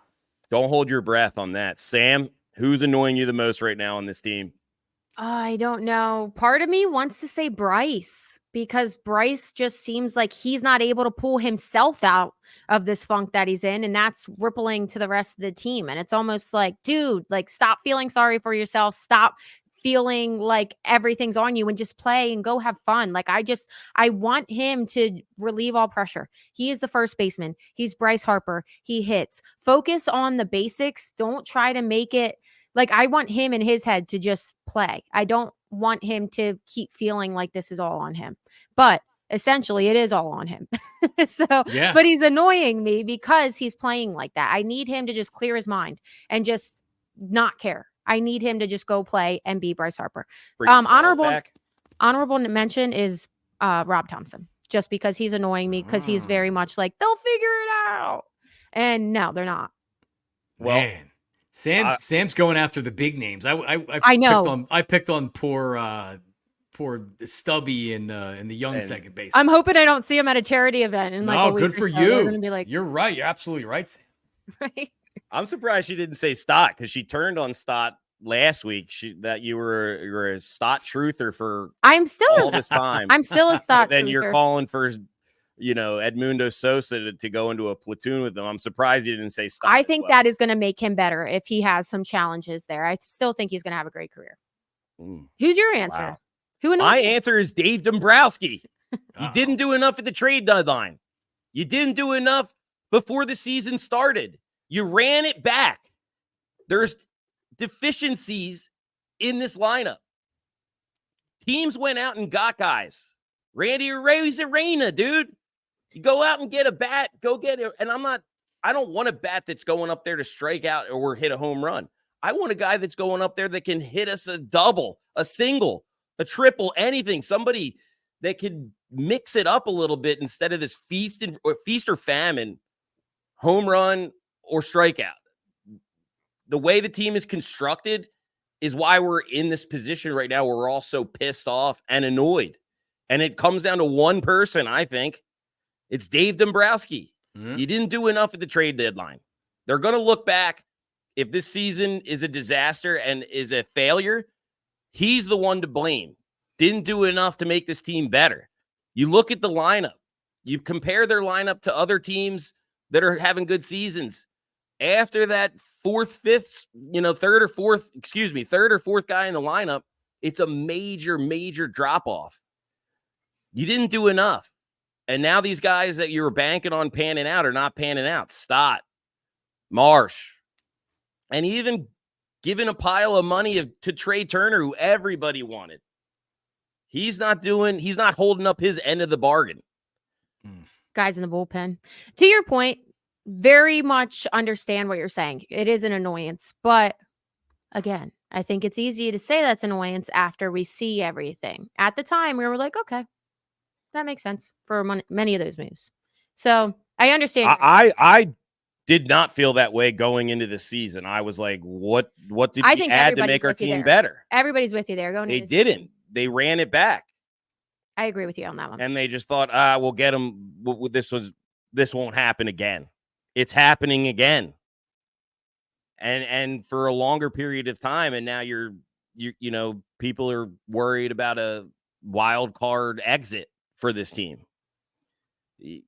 Don't hold your breath on that. Sam, who's annoying you the most right now on this team? I don't know. Part of me wants to say Bryce because Bryce just seems like he's not able to pull himself out of this funk that he's in, and that's rippling to the rest of the team. And it's almost like, dude, like stop feeling sorry for yourself. Stop feeling like everything's on you and just play and go have fun. Like I want him to relieve all pressure. He is the first baseman. He's Bryce Harper. He hits. Focus on the basics. Don't try to make it like I want him in his head to just play. I don't want him to keep feeling like this is all on him. But essentially it is all on him. But he's annoying me because he's playing like that. I need him to just clear his mind and just not care. I need him to just go play and be Bryce Harper. Honorable mention is Rob Thompson, just because he's annoying me because he's very much like, they'll figure it out. And no, they're not. Man. Sam's going after the big names. I know. I picked on poor Stubby and the young second base. I'm hoping I don't see him at a charity event. And like, good for you. They're gonna be like, you're right. You're absolutely right, Sam. Right. I'm surprised she didn't say Stott because she turned on Stott last week. That you were a Stott truther for all this time. I'm still a Stott. Then you're calling for Edmundo Sosa to go into a platoon with them. I'm surprised you didn't say Stott. I think that is going to make him better if he has some challenges there. I still think he's going to have a great career. Who's your answer? Wow. My answer is Dave Dombrowski. You didn't do enough at the trade deadline. You didn't do enough before the season started. You ran it back. There's deficiencies in this lineup. Teams went out and got guys. Randy Arozarena, dude. You go out and get a bat, go get it. And I don't want a bat that's going up there to strike out or hit a home run. I want a guy that's going up there that can hit us a double, a single, a triple, anything. Somebody that can mix it up a little bit instead of this feast or famine, home run or strikeout. The way the team is constructed is why we're in this position right now where we're all so pissed off and annoyed. And it comes down to one person, I think. It's Dave Dombrowski. You didn't do enough at the trade deadline. They're going to look back. If this season is a disaster and is a failure, he's the one to blame. Didn't do enough to make this team better. You look at the lineup. You compare their lineup to other teams that are having good seasons. After that third or fourth guy in the lineup, it's a major, major drop-off. You didn't do enough. And now these guys that you were banking on panning out are not panning out. Stott, Marsh, and even giving a pile of money to Trey Turner, who everybody wanted. He's not holding up his end of the bargain. Guys in the bullpen. To your point, very much understand what you're saying. It is an annoyance. But again, I think it's easy to say that's annoyance after we see everything. At the time, we were like, okay, that makes sense for many of those moves. So I understand. I did not feel that way going into the season. I was like, what did you add to make our team better? Everybody's with you there. They didn't. They ran it back. I agree with you on that one. And they just thought, we'll get them. This won't happen again. It's happening again. And for a longer period of time. And now people are worried about a wild card exit for this team. You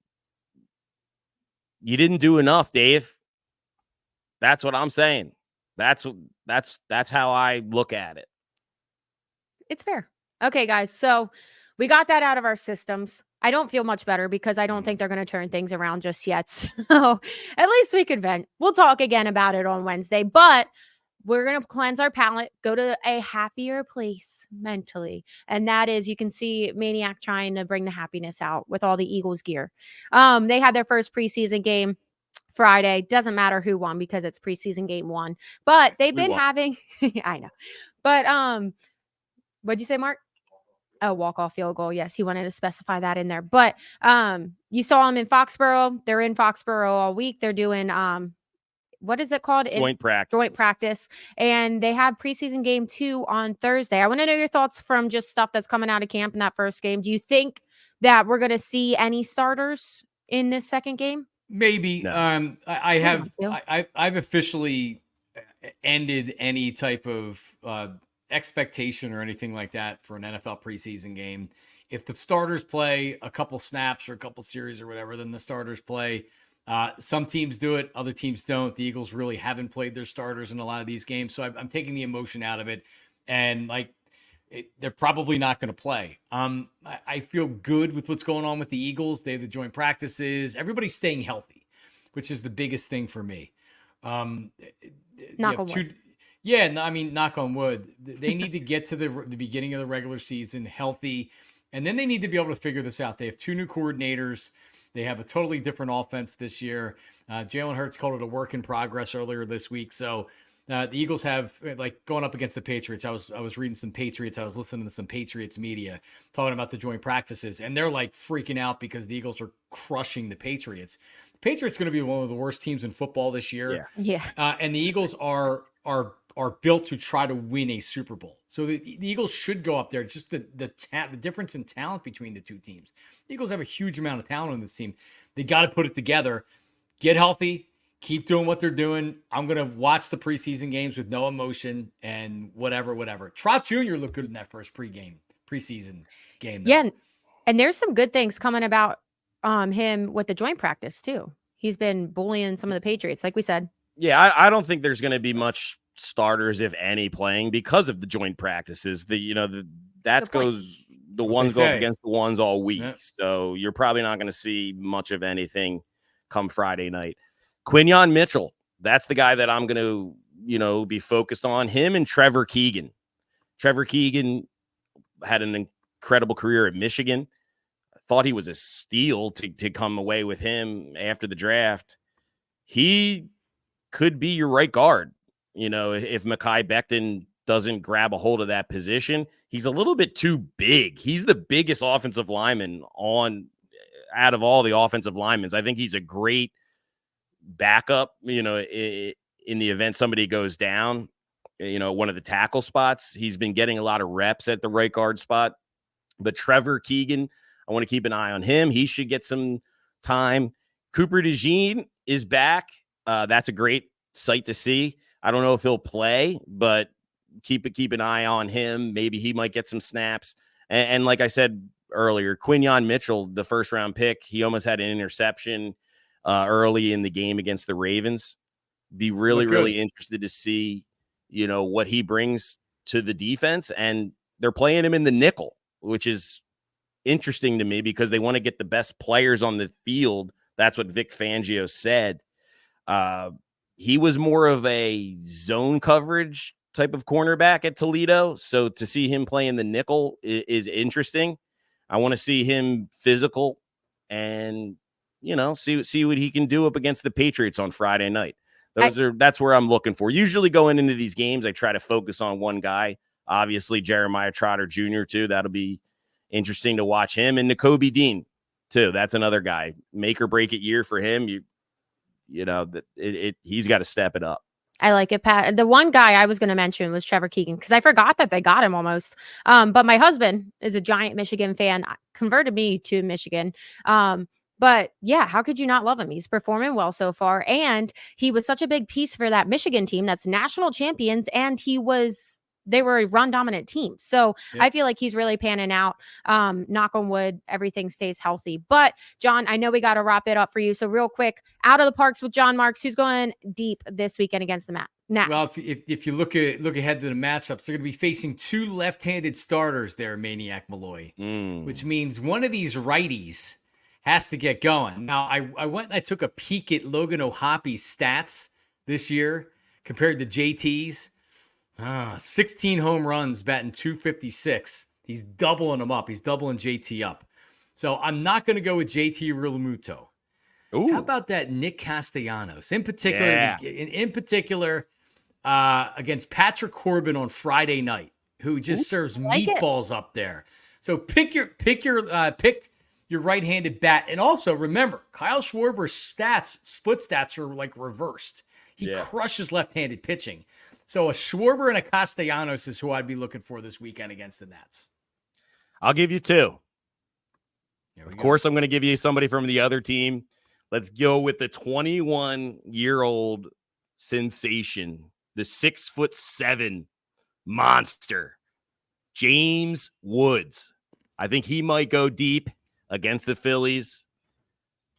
didn't do enough, Dave. That's what I'm saying. That's how I look at it. It's fair. Okay, guys. So we got that out of our systems. I don't feel much better because I don't think they're going to turn things around just yet. So at least we could vent. We'll talk again about it on Wednesday, but we're going to cleanse our palate, go to a happier place mentally. And that is, you can see Maniac trying to bring the happiness out with all the Eagles gear. They had their first preseason game Friday. Doesn't matter who won because it's preseason game 1, but they've been having, I know, but, what'd you say, Mark? A walk-off field goal. Yes, he wanted to specify that in there. But you saw him in Foxborough. They're in Foxborough all week. They're doing what is it called? Joint practice. Joint practice. And they have preseason game 2 on Thursday. I want to know your thoughts from just stuff that's coming out of camp in that first game. Do you think that we're going to see any starters in this second game? Maybe. No. I've officially ended any type of expectation or anything like that for an NFL preseason game. If the starters play a couple snaps or a couple series or whatever, then the starters play. Some teams do it, other teams don't. The Eagles really haven't played their starters in a lot of these games, so I'm taking the emotion out of it. And they're probably not going to play. I feel good with what's going on with the Eagles. They have the joint practices. Everybody's staying healthy, which is the biggest thing for me. Knock on wood. Yeah, I mean, knock on wood. They need to get to the beginning of the regular season healthy, and then they need to be able to figure this out. They have 2 new coordinators. They have a totally different offense this year. Jalen Hurts called it a work in progress earlier this week. So the Eagles have, going up against the Patriots. I was reading some Patriots. I was listening to some Patriots media talking about the joint practices, and they're freaking out because the Eagles are crushing the Patriots. The Patriots are going to be one of the worst teams in football this year. Yeah. And the Eagles are built to try to win a Super Bowl. So the Eagles should go up there. Just the difference in talent between the two teams. The Eagles have a huge amount of talent on this team. They got to put it together, get healthy, keep doing what they're doing. I'm going to watch the preseason games with no emotion and whatever. Trot Jr. looked good in that first preseason game. Yeah. And there's some good things coming about him with the joint practice too. He's been bullying some of the Patriots, like we said. Yeah, I don't think there's going to be much starters, if any, playing because of the joint practices. The ones go up against the ones all week. Yeah. So you're probably not going to see much of anything come Friday night. Quinyon Mitchell, that's the guy that I'm going to, be focused on. Him and Trevor Keegan. Trevor Keegan had an incredible career at Michigan. I thought he was a steal to come away with him after the draft. He could be your right guard. If Mekhi Becton doesn't grab a hold of that position, he's a little bit too big. He's the biggest offensive lineman out of all the offensive linemen. I think he's a great backup, in the event somebody goes down, one of the tackle spots. He's been getting a lot of reps at the right guard spot. But Trevor Keegan, I want to keep an eye on him. He should get some time. Cooper DeJean is back. That's a great sight to see. I don't know if he'll play, but keep an eye on him. Maybe he might get some snaps. And like I said earlier, Quinyon Mitchell, the first round pick, he almost had an interception early in the game against the Ravens. Be really interested to see, what he brings to the defense. And they're playing him in the nickel, which is interesting to me because they want to get the best players on the field. That's what Vic Fangio said. He was more of a zone coverage type of cornerback at Toledo. So to see him play in the nickel is interesting. I want to see him physical and, see what he can do up against the Patriots on Friday night. That's where I'm looking for. Usually going into these games, I try to focus on one guy. Obviously, Jeremiah Trotter Jr. too. That'll be interesting to watch him. And Nakobe Dean too. That's another guy. Make or break it year for him. He's got to step it up. I like it, Pat. The one guy I was going to mention was Trevor Keegan because I forgot that they got him almost. But my husband is a giant Michigan fan, converted me to Michigan. But yeah, how could you not love him? He's performing well so far. And he was such a big piece for that Michigan team that's national champions. And they were a run dominant team. So I feel like he's really panning out. Knock on wood, everything stays healthy. But John, I know we got to wrap it up for you. So real quick, out of the Parx with John Marks, who's going deep this weekend against the Nats? Well, if you look ahead to the matchups, they're going to be facing 2 left-handed starters there, Maniac Malloy, which means one of these righties has to get going. Now, I went and I took a peek at Logan O'Hoppy's stats this year compared to JT's. 16 home runs, batting .256. He's doubling them up. He's doubling JT up. So I'm not going to go with JT Realmuto. How about that Nick Castellanos? In particular, against Patrick Corbin on Friday night, who just serves meatballs up there. So pick your right-handed bat. And also remember, Kyle Schwarber's split stats are like reversed. He crushes left-handed pitching. So a Schwarber and a Castellanos is who I'd be looking for this weekend against the Nats. I'll give you two. Of course, I'm going to give you somebody from the other team. Let's go with the 21-year-old sensation, the 6'7" monster, James Woods. I think he might go deep against the Phillies.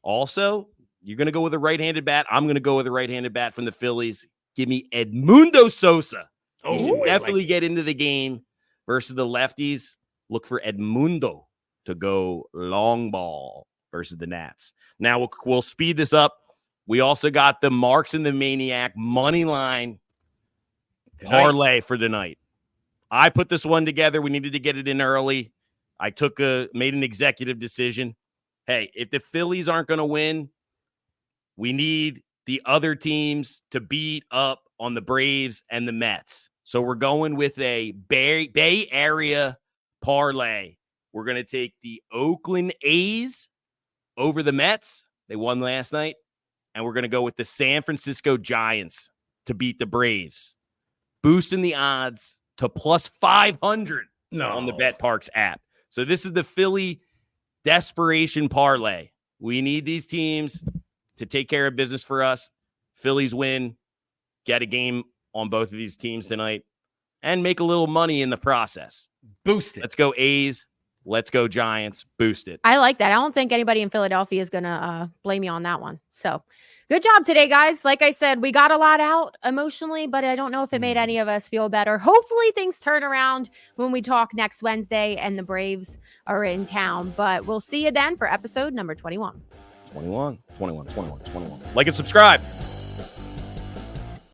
Also, you're going to go with a right-handed bat. I'm going to go with a right-handed bat from the Phillies. Give me Edmundo Sosa. He should definitely get into the game versus the lefties. Look for Edmundo to go long ball versus the Nats. Now, we'll speed this up. We also got the Parx and the Maniac money line parlay for tonight. I put this one together. We needed to get it in early. I made an executive decision. Hey, if the Phillies aren't going to win, we need the other teams to beat up on the Braves and the Mets. So we're going with a Bay Area parlay. We're going to take the Oakland A's over the Mets. They won last night. And we're going to go with the San Francisco Giants to beat the Braves, boosting the odds to plus 500 on the BetParx app. So this is the Philly desperation parlay. We need these teams to take care of business for us. Phillies win, get a game on both of these teams tonight, and make a little money in the process. Boost it. Let's go A's. Let's go Giants. Boost it. I like that. I don't think anybody in Philadelphia is going to blame you on that one. So good job today, guys. Like I said, we got a lot out emotionally, but I don't know if it made any of us feel better. Hopefully things turn around when we talk next Wednesday and the Braves are in town. But we'll see you then for episode number 21. 21. Like and subscribe.